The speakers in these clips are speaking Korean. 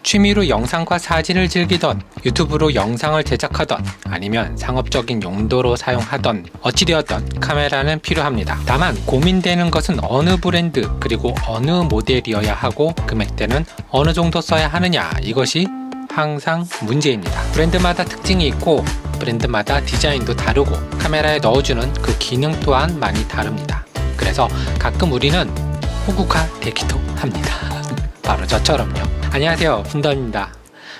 취미로 영상과 사진을 즐기던, 유튜브로 영상을 제작하던, 아니면 상업적인 용도로 사용하던, 어찌되었던 카메라는 필요합니다. 다만 고민되는 것은 어느 브랜드 그리고 어느 모델이어야 하고 금액대는 어느 정도 써야 하느냐, 이것이 항상 문제입니다. 브랜드마다 특징이 있고 브랜드마다 디자인도 다르고 카메라에 넣어주는 그 기능 또한 많이 다릅니다. 그래서 가끔 우리는 호구가 되기도 합니다. 바로 저처럼요. 안녕하세요, fun더입니다.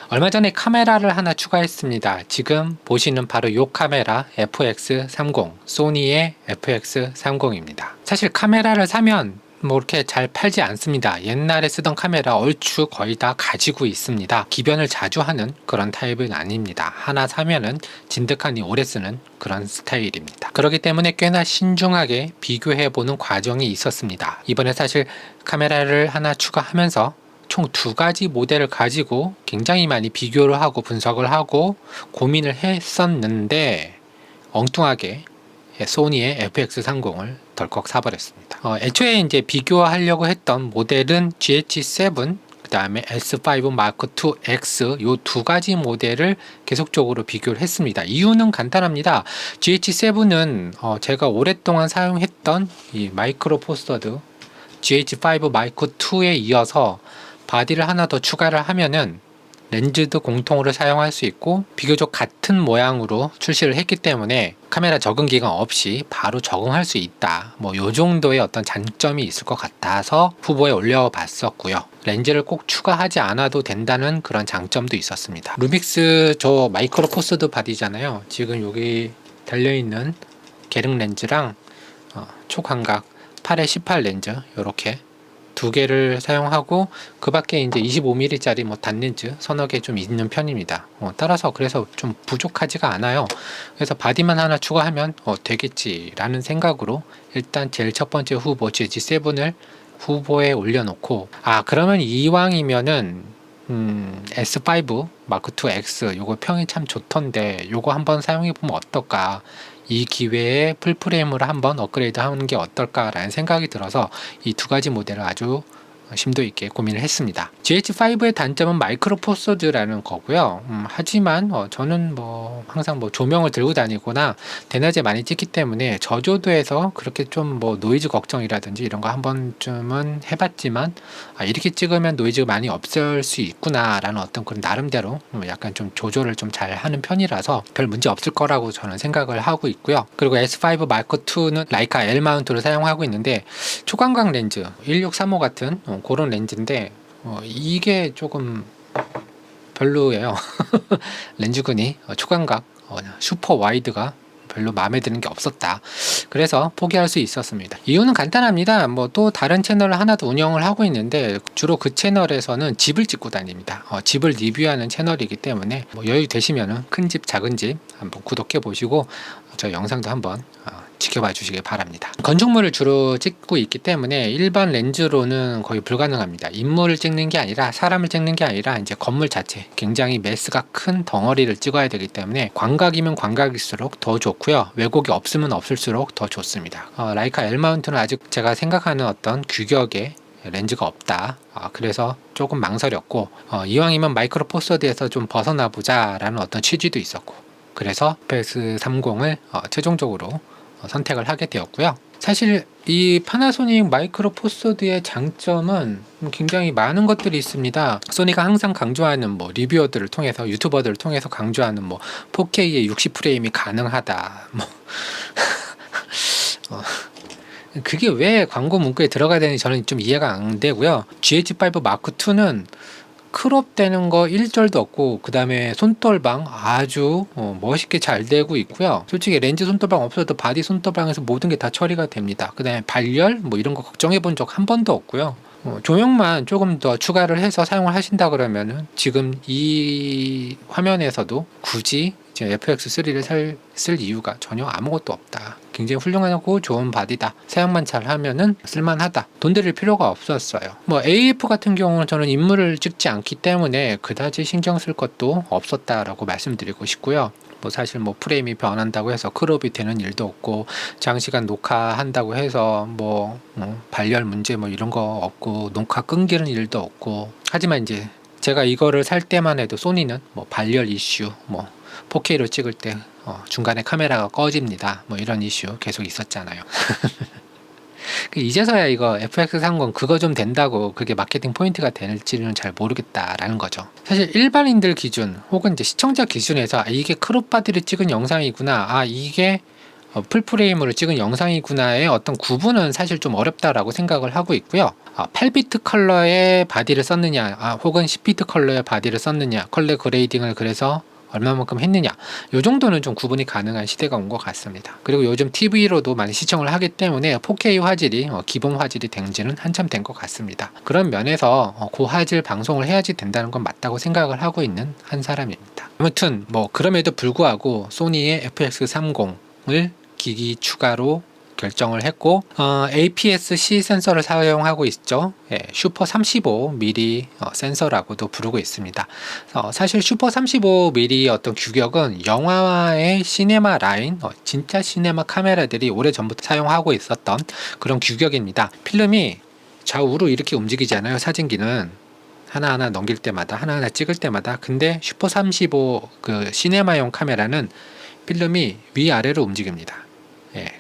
얼마 전에 카메라를 하나 추가했습니다. 지금 보시는 바로 이 카메라 FX30, 소니의 FX30입니다. 사실 카메라를 사면 뭐 이렇게 잘 팔지 않습니다. 옛날에 쓰던 카메라 얼추 거의 다 가지고 있습니다. 기변을 자주 하는 그런 타입은 아닙니다. 하나 사면은 진득하니 오래 쓰는 그런 스타일입니다. 그렇기 때문에 꽤나 신중하게 비교해보는 과정이 있었습니다. 이번에 사실 카메라를 하나 추가하면서 총 2가지 모델을 가지고 굉장히 많이 비교를 하고 분석을 하고 고민을 했었는데 엉뚱하게 소니의 FX30을 덜컥 사버렸습니다. 애초에 이제 비교하려고 했던 모델은 GH7, 그 다음에 S5 Mark II X 요 2가지 모델을 계속적으로 비교를 했습니다. 이유는 간단합니다. GH7은 제가 오랫동안 사용했던 이 마이크로 포스터드 GH5 Mark II에 이어서 바디를 하나 더 추가를 하면은 렌즈도 공통으로 사용할 수 있고 비교적 같은 모양으로 출시를 했기 때문에 카메라 적응 기간 없이 바로 적응할 수 있다, 뭐 요 정도의 어떤 장점이 있을 것 같아서 후보에 올려봤었고요. 렌즈를 꼭 추가하지 않아도 된다는 그런 장점도 있었습니다. 루믹스 저 마이크로 포스드 바디잖아요. 지금 여기 달려있는 계륵 렌즈랑 초광각 8에 18 렌즈 이렇게 2개를 사용하고 그 밖에 이제 25mm 짜리 뭐 단렌즈 서너 개 좀 있는 편입니다. 따라서 그래서 좀 부족하지가 않아요. 그래서 바디만 하나 추가하면 되겠지라는 생각으로 일단 제일 첫 번째 후보 GH7을 후보에 올려놓고, 그러면 이왕이면은 S5 Mark II X 요거 평이 참 좋던데 요거 한번 사용해보면 어떨까, 이 기회에 풀프레임으로 한번 업그레이드 하는 게 어떨까라는 생각이 들어서 이 2가지 모델을 아주 심도 있게 고민을 했습니다. GH5의 단점은 마이크로 포서드라는 거고요. 하지만 저는 뭐 항상 뭐 조명을 들고 다니거나 대낮에 많이 찍기 때문에 저조도에서 그렇게 좀 뭐 노이즈 걱정이라든지 이런 거 한 번쯤은 해봤지만 이렇게 찍으면 노이즈가 많이 없을 수 있구나라는 어떤 그런 나름대로 약간 좀 조절을 좀 잘 하는 편이라서 별 문제 없을 거라고 저는 생각을 하고 있고요. 그리고 S5 Mark II는 라이카 L 마운트를 사용하고 있는데 초광각 렌즈 1635 같은 그런 렌즈인데 이게 조금 별로예요. 렌즈군이 초광각 슈퍼 와이드가 별로 마음에 드는 게 없었다. 그래서 포기할 수 있었습니다. 이유는 간단합니다. 뭐 또 다른 채널을 하나 더 운영을 하고 있는데 주로 그 채널에서는 집을 찍고 다닙니다. 집을 리뷰하는 채널이기 때문에 뭐 여유 되시면은 큰 집 작은 집 한번 구독해 보시고 저 영상도 한번 지켜봐 주시기 바랍니다. 건축물을 주로 찍고 있기 때문에 일반 렌즈로는 거의 불가능합니다. 인물을 찍는 게 아니라 사람을 찍는 게 아니라 이제 건물 자체 굉장히 매스가 큰 덩어리를 찍어야 되기 때문에 광각이면 광각일수록 더 좋고요. 왜곡이 없으면 없을수록 더 좋습니다. 라이카 L 마운트는 아직 제가 생각하는 어떤 규격의 렌즈가 없다. 그래서 조금 망설였고 이왕이면 마이크로 포서드에서 좀 벗어나 보자 라는 어떤 취지도 있었고, 그래서 FX30을 최종적으로 선택을 하게 되었고요. 사실 이 파나소닉 마이크로 포서드의 장점은 굉장히 많은 것들이 있습니다. 소니가 항상 강조하는 뭐 리뷰어들을 통해서, 유튜버들을 통해서 강조하는 뭐 4K의 60프레임이 가능하다, 뭐 그게 왜 광고 문구에 들어가야 되는지 저는 좀 이해가 안 되고요. GH5 Mark II는 크롭 되는 거 1절도 없고, 그 다음에 손떨방 아주 멋있게 잘 되고 있고요. 솔직히 렌즈 손떨방 없어도 바디 손떨방에서 모든 게 다 처리가 됩니다. 그 다음에 발열 뭐 이런 거 걱정해 본 적 한 번도 없고요. 조명만 조금 더 추가를 해서 사용을 하신다 그러면은 지금 이 화면에서도 굳이 이제 FX3를 쓸 이유가 전혀 아무것도 없다. 굉장히 훌륭하고 좋은 바디다. 사용만 잘 하면은 쓸만하다. 돈 들일 필요가 없었어요. 뭐 AF 같은 경우는 저는 인물을 찍지 않기 때문에 그다지 신경 쓸 것도 없었다라고 말씀드리고 싶고요. 뭐 사실 뭐 프레임이 변한다고 해서 크롭이 되는 일도 없고, 장시간 녹화한다고 해서 뭐 발열 문제 뭐 이런 거 없고, 녹화 끊기는 일도 없고. 하지만 이제 제가 이거를 살 때만 해도 소니는 뭐 발열 이슈, 뭐 4K로 찍을 때 중간에 카메라가 꺼집니다, 뭐 이런 이슈 계속 있었잖아요. 이제서야 이거 FX30 그거 좀 된다고 그게 마케팅 포인트가 될지는 잘 모르겠다라는 거죠. 사실 일반인들 기준 혹은 이제 시청자 기준에서 이게 크롭 바디를 찍은 영상이구나, 이게 풀프레임으로 찍은 영상이구나의 어떤 구분은 사실 좀 어렵다라고 생각을 하고 있고요. 8비트 컬러의 바디를 썼느냐, 혹은 10비트 컬러의 바디를 썼느냐, 컬러 그레이딩을 그래서 얼마만큼 했느냐, 요 정도는 좀 구분이 가능한 시대가 온 것 같습니다. 그리고 요즘 TV로도 많이 시청을 하기 때문에 4K 화질이 기본 화질이 된 지는 한참 된 것 같습니다. 그런 면에서 고화질 방송을 해야지 된다는 건 맞다고 생각을 하고 있는 한 사람입니다. 아무튼 뭐 그럼에도 불구하고 소니의 FX30을 기기 추가로 결정을 했고, APS-C 센서를 사용하고 있죠. 슈퍼 35mm 센서라고도 부르고 있습니다. 사실 슈퍼 35mm 어떤 규격은 영화의 시네마 라인, 진짜 시네마 카메라들이 오래전부터 사용하고 있었던 그런 규격입니다. 필름이 좌우로 이렇게 움직이잖아요. 사진기는 하나하나 넘길 때마다, 하나하나 찍을 때마다. 근데 슈퍼 35 그 시네마용 카메라는 필름이 위아래로 움직입니다.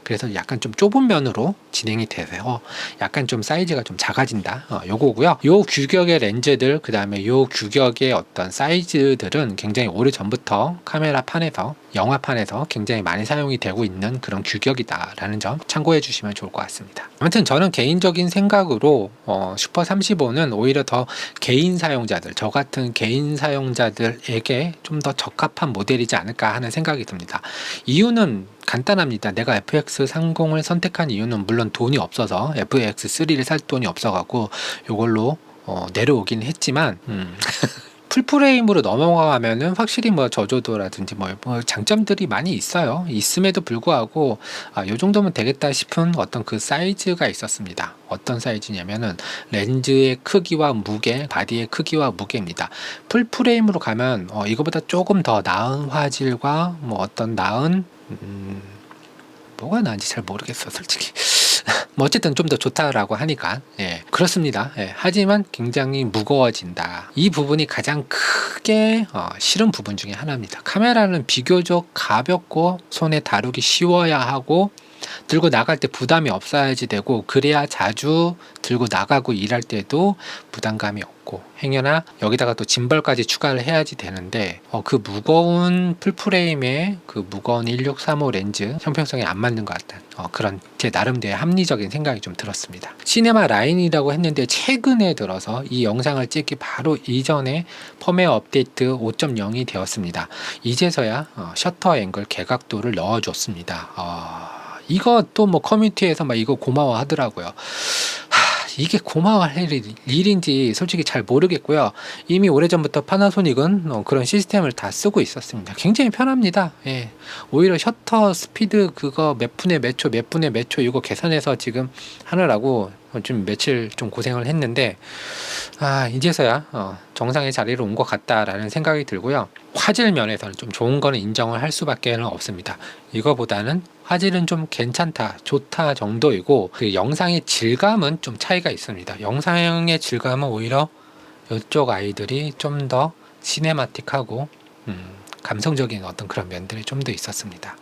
그래서 약간 좀 좁은 면으로 진행이 돼서 약간 좀 사이즈가 좀 작아진다, 요거고요. 요 규격의 렌즈들, 그 다음에 요 규격의 어떤 사이즈들은 굉장히 오래 전부터 카메라판에서, 영화판에서 굉장히 많이 사용이 되고 있는 그런 규격이다라는 점 참고해 주시면 좋을 것 같습니다. 아무튼 저는 개인적인 생각으로 슈퍼 35는 오히려 더 개인 사용자들, 저 같은 개인 사용자들에게 좀 더 적합한 모델이지 않을까 하는 생각이 듭니다. 이유는 간단합니다. 내가 FX30을 선택한 이유는 물론 돈이 없어서, FX3를 살 돈이 없어갖고 요걸로 내려오긴 했지만 풀프레임으로 넘어가면은 확실히 뭐 저조도라든지 뭐 장점들이 많이 있어요. 있음에도 불구하고 요 정도면 되겠다 싶은 어떤 그 사이즈가 있었습니다. 어떤 사이즈냐면은 렌즈의 크기와 무게, 바디의 크기와 무게입니다. 풀프레임으로 가면 이거보다 조금 더 나은 화질과 뭐 어떤 나은 뭐가 나은지 잘 모르겠어 솔직히. 뭐 어쨌든 좀 더 좋다라고 하니까 그렇습니다. 하지만 굉장히 무거워진다. 이 부분이 가장 크게 싫은 부분 중에 하나입니다. 카메라는 비교적 가볍고 손에 다루기 쉬워야 하고 들고 나갈 때 부담이 없어야지 되고, 그래야 자주 들고 나가고 일할 때도 부담감이 없고, 행여나 여기다가 또 짐벌까지 추가를 해야지 되는데 그 무거운 풀프레임에 그 무거운 1635 렌즈 형평성에 안 맞는 것 같다는 그런 제 나름대로의 합리적인 생각이 좀 들었습니다. 시네마 라인이라고 했는데 최근에 들어서 이 영상을 찍기 바로 이전에 펌웨어 업데이트 5.0이 되었습니다. 이제서야 셔터 앵글 개각도를 넣어줬습니다. 이것도 뭐 커뮤니티에서 막 이거 고마워 하더라고요. 이게 고마워할 일인지 솔직히 잘 모르겠고요. 이미 오래전부터 파나소닉은 그런 시스템을 다 쓰고 있었습니다. 굉장히 편합니다. 오히려 셔터 스피드 그거 몇 분에 몇 초 이거 계산해서 지금 하느라고 좀 며칠 좀 고생을 했는데 이제서야 정상의 자리로 온 것 같다라는 생각이 들고요. 화질 면에서는 좀 좋은 거는 인정을 할 수밖에 없습니다. 이거보다는 화질은 좀 괜찮다, 좋다 정도이고, 그 영상의 질감은 좀 차이가 있습니다. 영상의 질감은 오히려 이쪽 아이들이 좀 더 시네마틱하고 감성적인 어떤 그런 면들이 좀 더 있었습니다.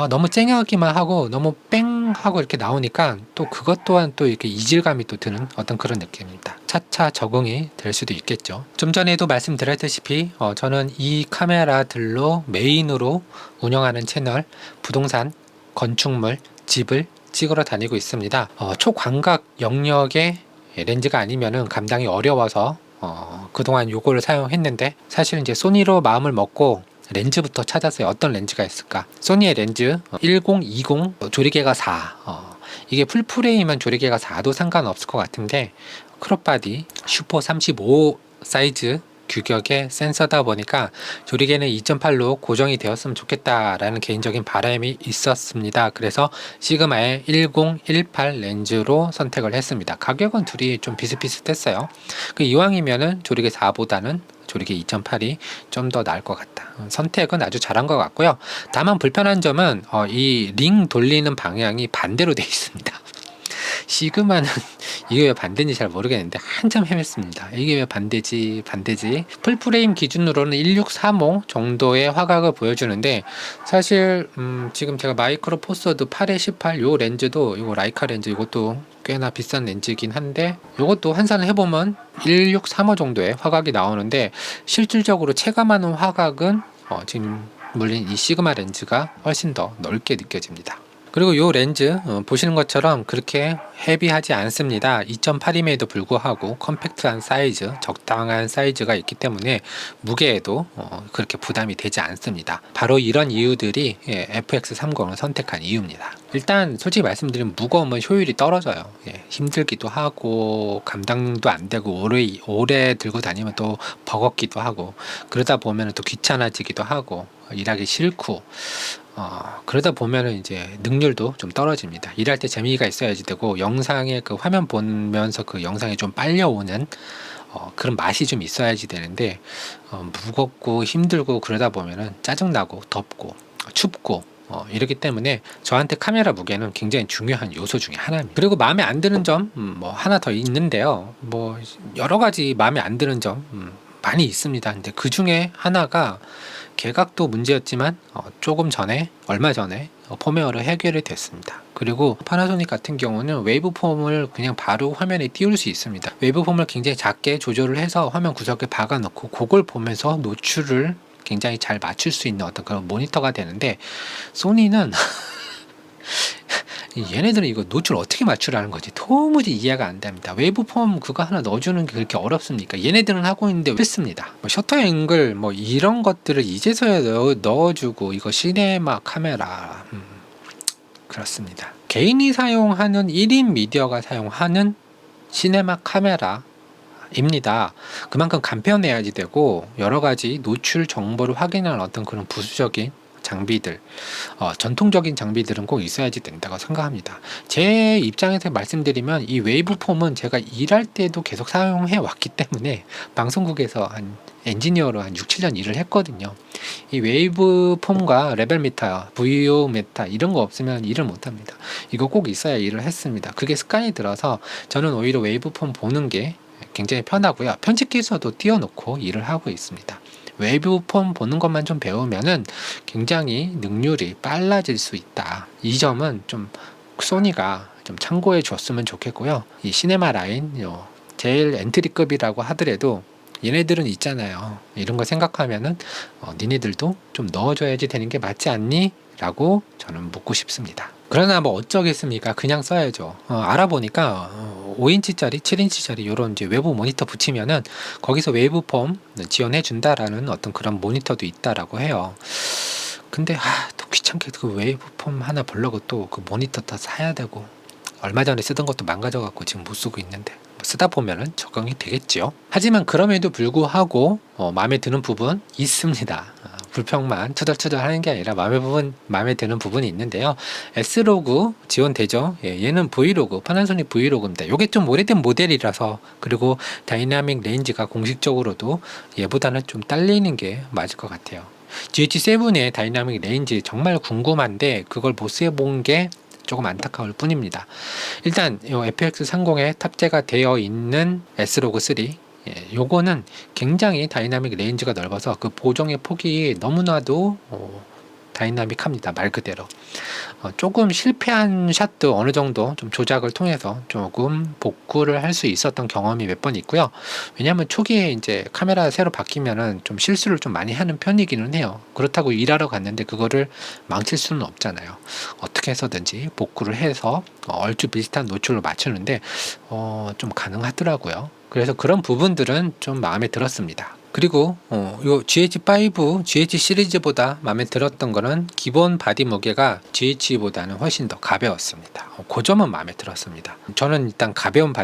너무 쨍하기만 하고 너무 뺑 하고 이렇게 나오니까 또 그것 또한 또 이렇게 이질감이 또 드는 어떤 그런 느낌입니다. 차차 적응이 될 수도 있겠죠. 좀 전에도 말씀드렸다시피 저는 이 카메라들로 메인으로 운영하는 채널 부동산, 건축물, 집을 찍으러 다니고 있습니다. 초광각 영역의 렌즈가 아니면은 감당이 어려워서 그동안 요거를 사용했는데, 사실 이제 소니로 마음을 먹고 렌즈부터 찾았어요. 어떤 렌즈가 있을까? 소니의 렌즈 1020 조리개가 4. 이게 풀프레임은 조리개가 4도 상관없을 것 같은데, 크롭바디 슈퍼 35 사이즈 규격의 센서다 보니까 조리개는 2.8로 고정이 되었으면 좋겠다라는 개인적인 바람이 있었습니다. 그래서 시그마의 1018 렌즈로 선택을 했습니다. 가격은 둘이 좀 비슷비슷했어요. 이왕이면은 조리개 4보다는 조리개 2.8이 좀 더 나을 것 같다. 선택은 아주 잘한 것 같고요. 다만 불편한 점은 이 링 돌리는 방향이 반대로 되어 있습니다. 시그마는 이게 왜 반대인지 잘 모르겠는데 한참 헤맸습니다. 이게 왜 반대지 풀프레임 기준으로는 1635 정도의 화각을 보여주는데 사실 지금 제가 마이크로 포서드 8에 18 요 렌즈도 이거 라이카 렌즈 이것도 꽤나 비싼 렌즈이긴 한데 이것도 환산을 해보면 1635 정도의 화각이 나오는데 실질적으로 체감하는 화각은 지금 물린 이 시그마 렌즈가 훨씬 더 넓게 느껴집니다. 그리고 이 렌즈 보시는 것처럼 그렇게 헤비하지 않습니다. 2.8임에도 불구하고 컴팩트한 사이즈, 적당한 사이즈가 있기 때문에 무게에도 그렇게 부담이 되지 않습니다. 바로 이런 이유들이 FX30을 선택한 이유입니다. 일단 솔직히 말씀드리면 무거우면 효율이 떨어져요. 힘들기도 하고 감당도 안 되고 오래 들고 다니면 또 버겁기도 하고 그러다 보면 또 귀찮아지기도 하고 일하기 싫고 그러다 보면은 이제 능률도 좀 떨어집니다. 일할 때 재미가 있어야지 되고 영상에 그 화면 보면서 그 영상이 좀 빨려오는 그런 맛이 좀 있어야지 되는데 무겁고 힘들고 그러다 보면은 짜증나고 덥고 춥고 이렇기 때문에 저한테 카메라 무게는 굉장히 중요한 요소 중에 하나입니다. 그리고 마음에 안 드는 점 뭐 하나 더 있는데요. 뭐 여러 가지 마음에 안 드는 점 많이 있습니다. 근데 그 중에 하나가 개각도 문제였지만 얼마 전에 펌웨어로 해결이 됐습니다. 그리고 파나소닉 같은 경우는 웨이브폼을 그냥 바로 화면에 띄울 수 있습니다. 웨이브폼을 굉장히 작게 조절을 해서 화면 구석에 박아 놓고 그걸 보면서 노출을 굉장히 잘 맞출 수 있는 어떤 그런 모니터가 되는데 소니는 얘네들은 이거 노출 어떻게 맞추라는 거지 도무지 이해가 안 됩니다. 웨이브폼 그거 하나 넣어주는 게 그렇게 어렵습니까? 얘네들은 하고 있는데 했습니다. 셔터 앵글 뭐 이런 것들을 이제서야 넣어주고 이거 시네마 카메라 그렇습니다. 개인이 사용하는 1인 미디어가 사용하는 시네마 카메라 입니다. 그만큼 간편해야지 되고 여러 가지 노출 정보를 확인하는 어떤 그런 부수적인 장비들, 전통적인 장비들은 꼭 있어야지 된다고 생각합니다. 제 입장에서 말씀드리면 이 웨이브폼은 제가 일할 때도 계속 사용해 왔기 때문에 방송국에서 한 엔지니어로 한 6, 7년 일을 했거든요. 이 웨이브폼과 레벨 미터, VO 미터 이런 거 없으면 일을 못 합니다. 이거 꼭 있어야 일을 했습니다. 그게 습관이 들어서 저는 오히려 웨이브폼 보는 게 굉장히 편하고요. 편집기에서도 띄워놓고 일을 하고 있습니다. 웨이브폼 보는 것만 좀 배우면은 굉장히 능률이 빨라질 수 있다. 이 점은 좀 소니가 좀 참고해 줬으면 좋겠고요. 이 시네마 라인 제일 엔트리급이라고 하더라도 얘네들은 있잖아요. 이런 거 생각하면은 니네들도 좀 넣어줘야지 되는 게 맞지 않니? 라고 저는 묻고 싶습니다. 그러나 뭐 어쩌겠습니까? 그냥 써야죠. 알아보니까 5인치짜리, 7인치짜리 이런 이제 외부 모니터 붙이면은 거기서 웨이브폼 지원해 준다라는 어떤 그런 모니터도 있다라고 해요. 근데 또 귀찮게 그 웨이브폼 하나 보려고 또 그 모니터 다 사야 되고 얼마 전에 쓰던 것도 망가져 갖고 지금 못 쓰고 있는데 쓰다 보면은 적응이 되겠죠. 하지만 그럼에도 불구하고 마음에 드는 부분 있습니다. 불평만 투덜투덜 하는 게 아니라 마음에 드는 부분이 있는데요. S로그 지원되죠. 얘는 브이로그, 파나소닉 브이로그입니다. 이게 좀 오래된 모델이라서 그리고 다이나믹 레인지가 공식적으로도 얘보다는 좀 딸리는 게 맞을 것 같아요. GH7의 다이나믹 레인지 정말 궁금한데 그걸 못 써본 게 조금 안타까울 뿐입니다. 일단 이 FX30에 탑재가 되어 있는 S로그 3 요거는 굉장히 다이나믹 레인지가 넓어서 그 보정의 폭이 너무나도 다이나믹합니다. 말 그대로 조금 실패한 샷도 어느 정도 좀 조작을 통해서 조금 복구를 할 수 있었던 경험이 몇 번 있고요. 왜냐하면 초기에 이제 카메라 새로 바뀌면은 좀 실수를 좀 많이 하는 편이기는 해요. 그렇다고 일하러 갔는데 그거를 망칠 수는 없잖아요. 어떻게 해서든지 복구를 해서 얼추 비슷한 노출로 맞추는데 좀 가능하더라고요. 그래서 그런 부분들은 좀 마음에 들었습니다. 그리고 요 GH5, GH 시리즈보다 마음에 들었던 거는 기본 바디 무게가 GH보다는 훨씬 더 가벼웠습니다. 그 점은 마음에 들었습니다. 저는 일단 가벼운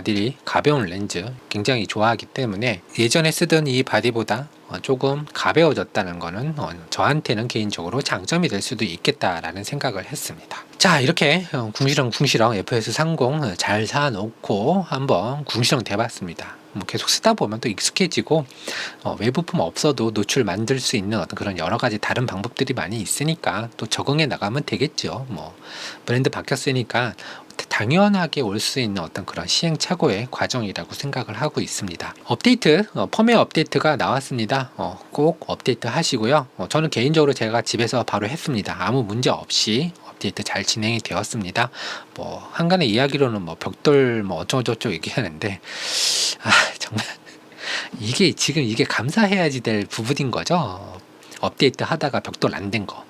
렌즈 굉장히 좋아하기 때문에 예전에 쓰던 이 바디보다 조금 가벼워졌다는 거는 저한테는 개인적으로 장점이 될 수도 있겠다라는 생각을 했습니다. 자, 이렇게 궁시렁 FS30 잘 사놓고 한번 궁시렁 대봤습니다. 계속 쓰다 보면 또 익숙해지고 외부품 없어도 노출 만들 수 있는 어떤 그런 여러 가지 다른 방법들이 많이 있으니까 또 적응해 나가면 되겠죠. 뭐 브랜드 바뀌었으니까 당연하게 올 수 있는 어떤 그런 시행착오의 과정이라고 생각을 하고 있습니다. 업데이트, 펌웨어 업데이트가 나왔습니다. 꼭 업데이트 하시고요. 저는 개인적으로 제가 집에서 바로 했습니다. 아무 문제 없이 업데이트 잘 진행이 되었습니다. 뭐 한간의 이야기로는 뭐 벽돌 뭐 어쩌고저쩌고 얘기하는데 정말 이게 감사해야지 될 부분인 거죠. 업데이트 하다가 벽돌 안 된 거.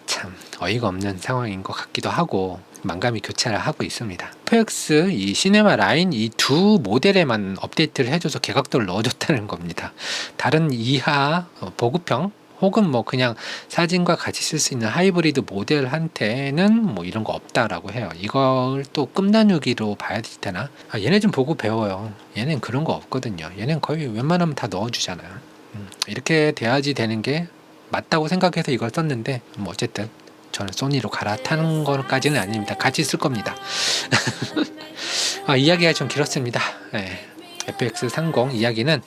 참 어이가 없는 상황인 것 같기도 하고 만감이 교차를 하고 있습니다. FX 이 시네마 라인 이 두 모델에만 업데이트를 해줘서 개각도를 넣어줬다는 겁니다. 다른 이하 보급형 혹은 뭐 그냥 사진과 같이 쓸 수 있는 하이브리드 모델한테는 뭐 이런 거 없다라고 해요. 이걸 또 끝나누기로 봐야 되나? 얘네 좀 보고 배워요. 얘는 그런 거 없거든요. 얘는 거의 웬만하면 다 넣어주잖아요. 이렇게 돼야지 되는 게 맞다고 생각해서 이걸 썼는데 뭐 어쨌든 저는 소니로 갈아타는 것까지는 아닙니다. 같이 쓸 겁니다. 이야기가 좀 길었습니다. 네. FX30 이야기는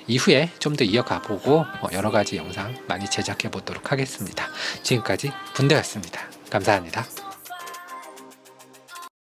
이후에 좀 더 이어가 보고 여러 가지 영상 많이 제작해 보도록 하겠습니다. 지금까지 분대였습니다. 감사합니다.